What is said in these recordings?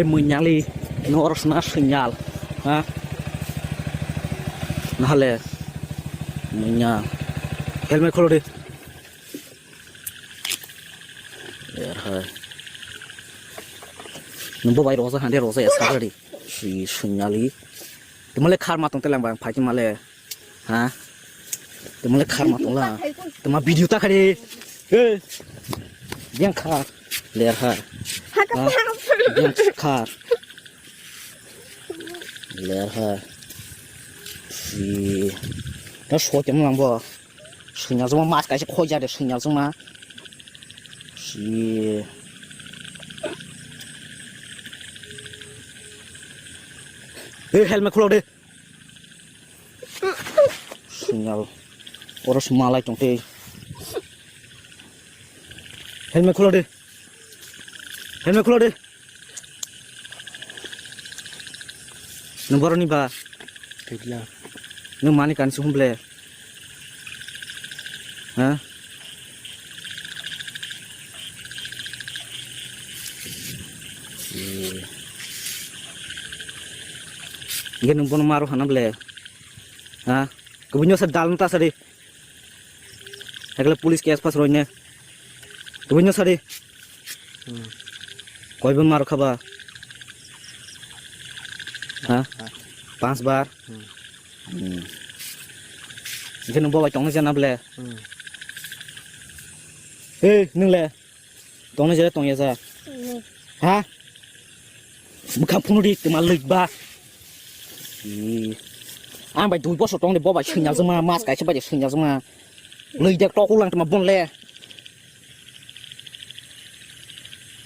đây mình nhang đi nó rất là signal ha nó là mình nhang helmet kholo đi để thôi nó bố bay rosa hande rosa sao đi si signal đi tụi mình lấy khăn mà tụi tao làm bằng phải chứ mà lấy hả tụi mình lấy khăn mà tụi là tụi mà video ta khai đi ê giang khăn lấy ha giang khăn lấy ha si nó số chấm làm bao sinh nhật chúng mà cái sẽ khôi ra được sinh nhật chúng mà si ê helmet kholo đi sinh nhật orang semua lại trong tê helmet kholo đi nomor ni ba nó mani kan sum ble ha ये number मारो हना ble ha kebunyo sedal nta sari ekle police के आसपास रोने kebunyo sari कोई भी मारो खबा ha 5 bar cái nó bao trong nó ra nắp lẹ ê nương lẹ trong nó ra trong nhà ra hả một khám phun đi từ mà lịch ba anh phải đuổi bớt số trong để bao bài sinh nhật mà mas cái chứ bây giờ sinh nhật mà lịch đẹp to cũng làm mà bon lẹ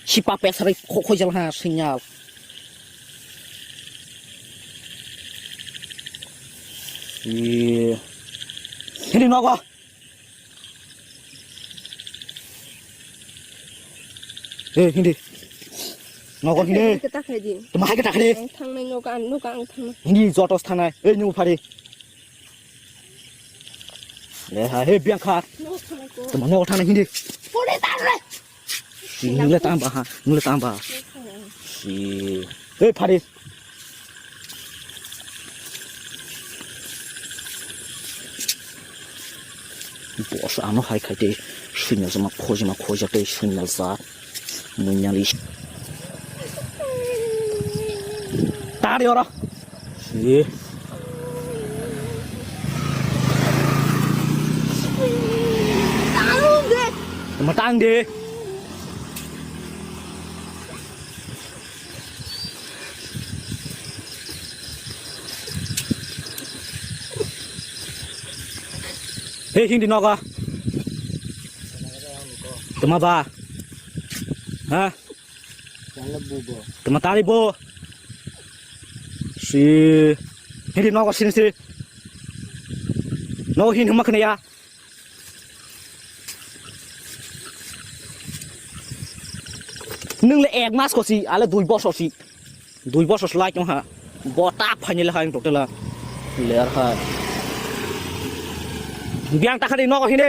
chỉ ba pet sari khôi ra ha sinh nhật hindi nó qua ê hindi nó qua hindi tụi mày cái tạc đi thằng này nó ăn thằng hindi giọt vào thằng này ê nhưng phải đi để hả hết biếng khát tụi mày nó thằng này hindi nó lên tam bà ha nó lên tam bà ê phải đi bỏ sao nó hay cái đấy sinh nhật mà khôi ra đây sinh nhật giá mình nhà đi ta đi rồi gì mà tăng đi ê hindi nó qua tụi mà ba ha tụi mà ta đi bộ si hindi nó qua xin si nó hindi mà cái này à nương lại egg mask có gì à là đuôi bò sốt lại trong hả bò táp hay như là hai tục là lẹ ha biang ta khai nó có hindi